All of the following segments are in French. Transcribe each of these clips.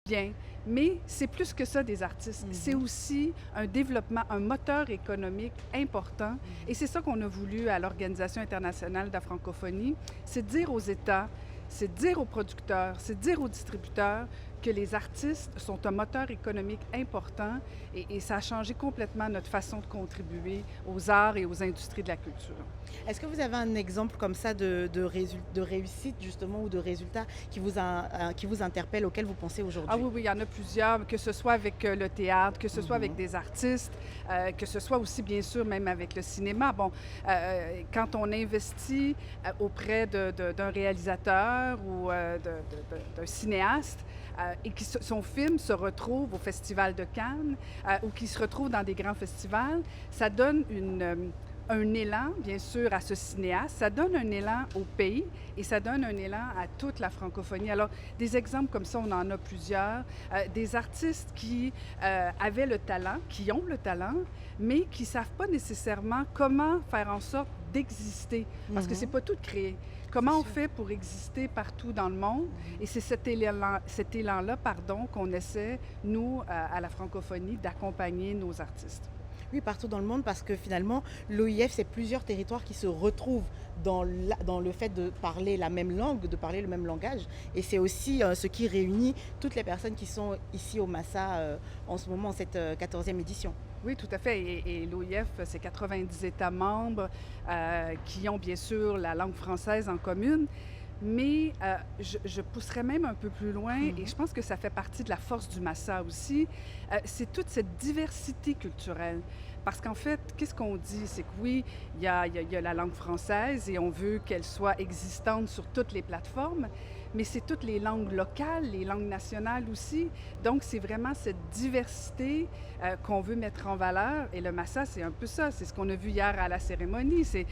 bien, mais c'est plus que ça des artistes. C'est Mhm. aussi un développement, un moteur économique important. Et c'est ça qu'on a voulu à l'Organisation internationale de la francophonie, c'est de dire aux États, c'est de dire aux producteurs, c'est de dire aux distributeurs que les artistes sont un moteur économique important et ça a changé complètement notre façon de contribuer aux arts et aux industries de la culture. Est-ce que vous avez un exemple comme ça de réussite justement ou de résultat qui vous interpelle, auquel vous pensez Ah aujourd'hui? oui, oui, il y en a plusieurs, que ce soit avec le théâtre, que ce soit avec Mhm. des artistes, que ce soit aussi, bien sûr, même avec le cinéma. Bon, quand on investit auprès d'un réalisateur ou d'un cinéaste et que son film se retrouve au Festival de Cannes ou qu'il se retrouve dans des grands festivals, ça donne un élan, bien sûr, à ce cinéaste, ça donne un élan au pays et ça donne un élan à toute la francophonie. Alors, des exemples comme ça, on en a plusieurs. Des artistes qui avaient le talent, qui ont le talent, mais qui ne savent pas nécessairement comment faire en sorte d'exister, parce que c'est Mhm. pas tout de créer. C'est Comment on sûr. fait pour exister partout dans le monde? Mhm. Et c'est cet élan-là, pardon, qu'on essaie, nous, à la francophonie, d'accompagner nos artistes. Oui, partout dans le monde, parce que finalement, l'OIF, c'est plusieurs territoires qui se retrouvent dans le fait de parler la même langue, de parler le même langage. Et c'est aussi ce qui réunit toutes les personnes qui sont ici au Massa en ce moment, en cette 14e édition. Oui, tout à fait. Et l'OIF, c'est 90 États membres qui ont bien sûr la langue française en commune. Mais je pousserais même un peu plus loin, et Mhm. je pense que ça fait partie de la force du Massa aussi, c'est toute cette diversité culturelle. Parce qu'en fait, qu'est-ce qu'on dit? C'est que oui, il y a la langue française et on veut qu'elle soit existante sur toutes les plateformes, mais c'est toutes les langues locales, les langues nationales aussi. Donc, c'est vraiment cette diversité qu'on veut mettre en valeur. Et le Massa, c'est un peu ça. C'est ce qu'on a vu hier à la cérémonie. C'est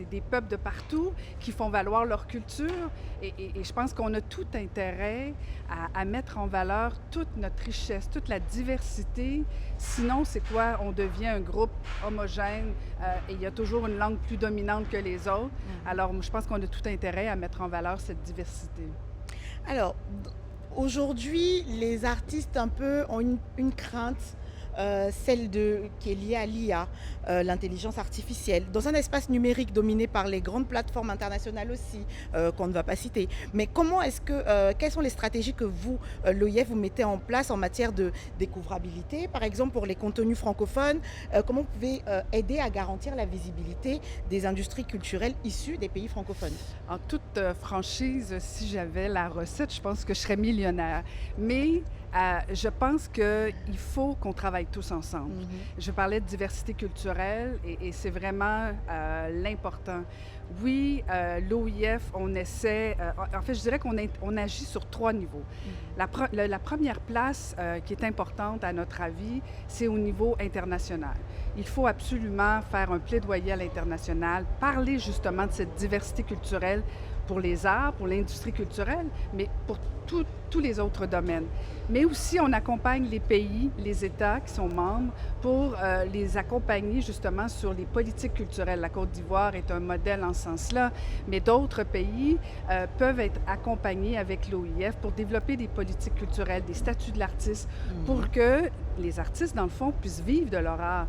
des peuples de partout qui font valoir leur culture. Et je pense qu'on a tout intérêt à mettre en valeur toute notre richesse, toute la diversité. Sinon, c'est quoi? On devient un groupe homogène et il y a toujours une langue plus dominante que les autres. Mhm. Alors, je pense qu'on a tout intérêt à mettre en valeur cette diversité. Alors, aujourd'hui, les artistes un peu ont une crainte, qui est liée à l'IA, l'intelligence artificielle, dans un espace numérique dominé par les grandes plateformes internationales aussi, qu'on ne va pas citer. Mais quelles sont les stratégies que vous, l'OIF, vous mettez en place en matière de découvrabilité, par exemple pour les contenus francophones? Comment vous pouvez aider à garantir la visibilité des industries culturelles issues des pays francophones? En toute franchise, si j'avais la recette, je pense que je serais millionnaire. Mais je pense qu'il faut qu'on travaille tous ensemble. Mhm. Je parlais de diversité culturelle et c'est vraiment l'important. Oui, l'OIF, on essaie, en fait, je dirais on agit sur trois niveaux. La première place qui est importante à notre avis, c'est au niveau international. Il faut absolument faire un plaidoyer à l'international, parler justement de cette diversité culturelle pour les arts, pour l'industrie culturelle, mais pour tous les autres domaines. Mais aussi, on accompagne les pays, les États qui sont membres pour les accompagner justement sur les politiques culturelles. La Côte d'Ivoire est un modèle en ce sens-là, mais d'autres pays peuvent être accompagnés avec l'OIF pour développer des politiques culturelles, des statuts de l'artiste, Mhm. pour que les artistes, dans le fond, puissent vivre de leur art.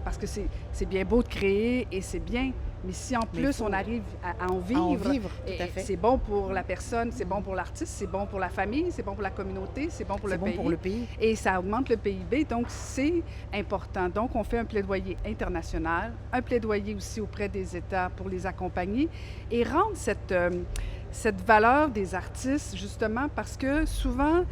Parce que c'est bien beau de créer et c'est bien, mais si en Mais il plus faut on arrive à en à en vivre, vivre, tout à fait. c'est bon pour la personne, c'est bon Mhm. pour l'artiste, c'est bon pour la famille, c'est bon pour la communauté, c'est bon pour C'est le bon pour pays le pays. et ça augmente le PIB, donc c'est important. Donc on fait un plaidoyer international, un plaidoyer aussi auprès des États pour les accompagner et rendre cette valeur des artistes, justement, parce que souvent,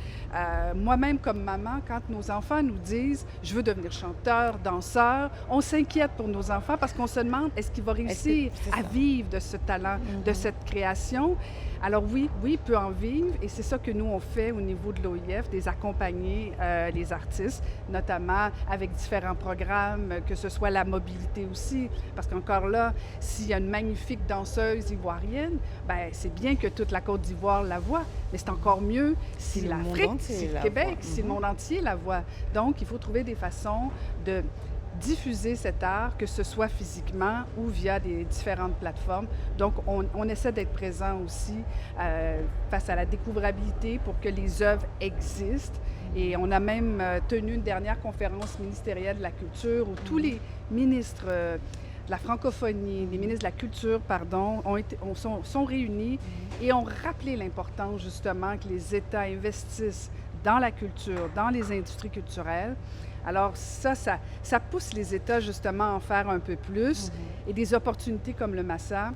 moi-même comme maman, quand nos enfants nous disent « je veux devenir chanteur, danseur », on s'inquiète pour nos enfants parce qu'on se demande est-ce qu'il va Est-ce que réussir c'est à ça? vivre de ce talent, de Mhm. cette création. Alors oui, oui, il peut en vivre et c'est ça que nous, on fait au niveau de l'OIF, des accompagner les artistes, notamment avec différents programmes, que ce soit la mobilité aussi, parce qu'encore là, s'il y a une magnifique danseuse ivoirienne, ben c'est bien que toute la Côte d'Ivoire la voit, mais c'est encore mieux si Si le monde l'Afrique, entier si le la Québec, voit. si le Mhm. monde entier la voit. Donc, il faut trouver des façons diffuser cet art, que ce soit physiquement ou via des différentes plateformes. Donc, on essaie d'être présent aussi face à la découvrabilité pour que les œuvres existent. Et on a même tenu une dernière conférence ministérielle de la culture où tous les ministres de la francophonie, les ministres de la culture, pardon, sont réunis et ont rappelé l'importance justement que les États investissent dans la culture, dans les industries culturelles. Alors ça pousse les États justement à en faire un peu plus. Et des opportunités comme le Massa,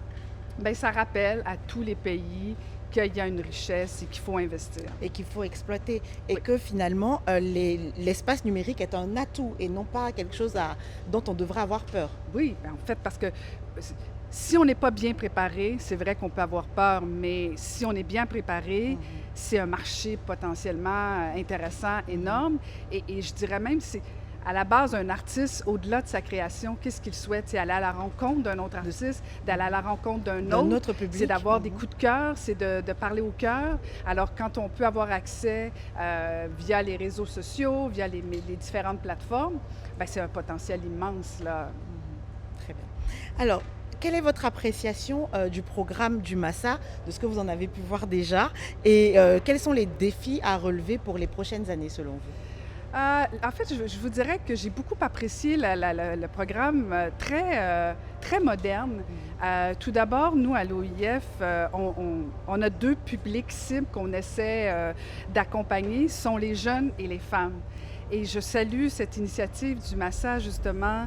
bien, ça rappelle à tous les pays qu'il y a une richesse et qu'il faut investir. Et qu'il faut exploiter. Et Oui. que finalement, l'espace numérique est un atout et non pas quelque chose dont on devrait avoir peur. Oui, ben, en fait, parce que si on n'est pas bien préparé, c'est vrai qu'on peut avoir peur, mais si on est bien préparé, c'est un marché potentiellement intéressant, énorme. Et je dirais même, c'est à la base, un artiste, au-delà de sa création, qu'est-ce qu'il souhaite? C'est aller à la rencontre d'un autre artiste, d'aller à la rencontre d'un autre. Public. C'est d'avoir des coups de cœur, c'est de parler au cœur. Alors, quand on peut avoir accès via les réseaux sociaux, via les différentes plateformes, bien, c'est un potentiel immense, là. Très bien. Alors, quelle est votre appréciation du programme du Massa, de ce que vous en avez pu voir déjà, et quels sont les défis à relever pour les prochaines années selon vous? En fait, je vous dirais que j'ai beaucoup apprécié le programme très moderne. Tout d'abord, nous, à l'OIF, on a deux publics cibles qu'on essaie d'accompagner, sont les jeunes et les femmes. Et je salue cette initiative du Massa, justement,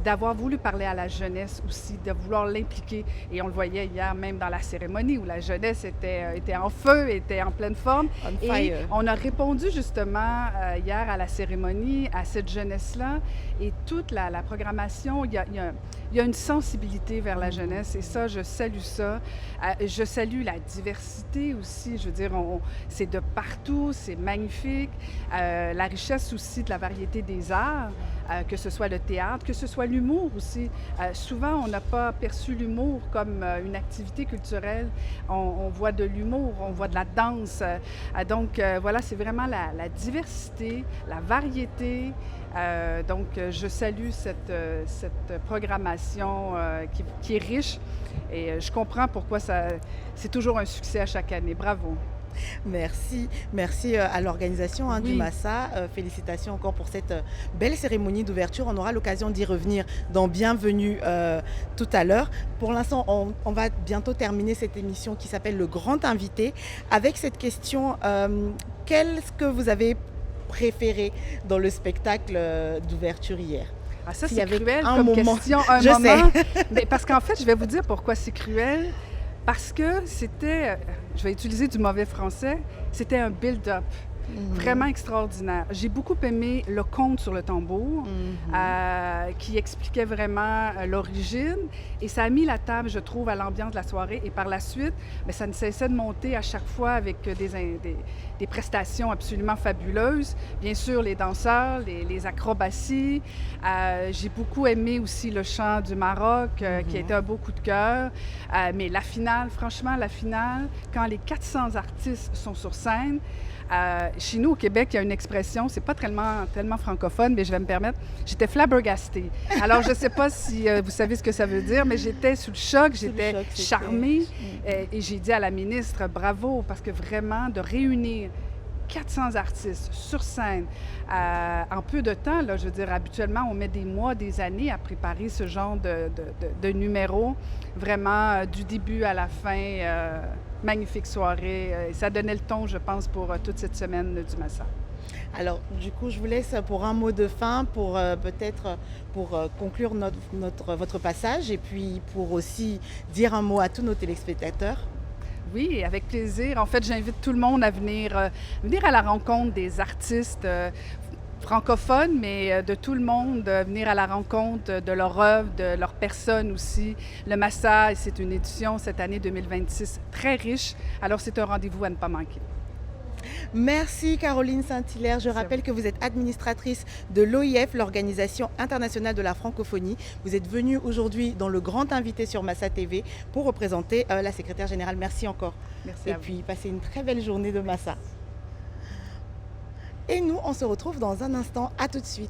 d'avoir voulu parler à la jeunesse aussi, de vouloir l'impliquer. Et on le voyait hier même dans la cérémonie où la jeunesse était en feu, était en pleine forme. Et on a répondu justement hier à la cérémonie, à cette jeunesse-là. Et toute la programmation, il y a une sensibilité vers la jeunesse. Et ça, je salue ça. Je salue la diversité aussi. Je veux dire, c'est de partout, c'est magnifique. La richesse aussi de la variété des arts, que ce soit le théâtre, que ce soit l'humour aussi. Souvent, on n'a pas perçu l'humour comme une activité culturelle. On voit de l'humour, on voit de la danse. Donc, voilà, c'est vraiment la diversité, la variété. Donc, je salue cette programmation qui est riche et je comprends pourquoi c'est toujours un succès à chaque année. Bravo. Merci à l'organisation du Massa. Félicitations encore pour cette belle cérémonie d'ouverture. On aura l'occasion d'y revenir dans Bienvenue tout à l'heure. Pour l'instant, on va bientôt terminer cette émission qui s'appelle Le Grand Invité avec cette question, qu'est-ce que vous avez préféré dans le spectacle d'ouverture hier? Ah, ça, c'est cruel comme question. Je sais. Mais parce qu'en fait, je vais vous dire pourquoi c'est cruel. Parce que c'était, je vais utiliser du mauvais français, c'était un build-up vraiment extraordinaire. J'ai beaucoup aimé le conte sur le tambour qui expliquait vraiment l'origine et ça a mis la table, je trouve, à l'ambiance de la soirée. Et par la suite, bien, ça ne cessait de monter à chaque fois avec des prestations absolument fabuleuses. Bien sûr, les danseurs, les acrobaties. J'ai beaucoup aimé aussi le chant du Maroc qui a été un beau coup de cœur. Mais la finale, franchement, quand les 400 artistes sont sur scène, chez nous, au Québec, il y a une expression, c'est pas tellement francophone, mais je vais me permettre, j'étais flabbergastée. Alors, je ne sais pas si vous savez ce que ça veut dire, mais j'étais sous le choc, j'étais charmée. Et j'ai dit à la ministre, bravo, parce que vraiment, de réunir 400 artistes sur scène en peu de temps, là, je veux dire, habituellement, on met des mois, des années à préparer ce genre de numéro. Vraiment, du début à la fin, magnifique soirée. Ça donnait le ton, je pense, pour toute cette semaine du Massa. Alors, du coup, je vous laisse pour un mot de fin, pour peut-être conclure votre passage et puis pour aussi dire un mot à tous nos téléspectateurs. Oui, avec plaisir. En fait, j'invite tout le monde à venir à la rencontre des artistes francophones, mais de tout le monde, venir à la rencontre de leur œuvre, de leur personne aussi. Le Massa, c'est une édition cette année 2026 très riche, alors c'est un rendez-vous à ne pas manquer. Merci Caroline Saint-Hilaire. Je rappelle que vous êtes administratrice de l'OIF, l'Organisation internationale de la francophonie. Vous êtes venue aujourd'hui dans le grand invité sur Massa TV pour représenter la secrétaire générale. Merci encore. Merci à vous. Et puis passez une très belle journée de Massa. Et nous, on se retrouve dans un instant. À tout de suite.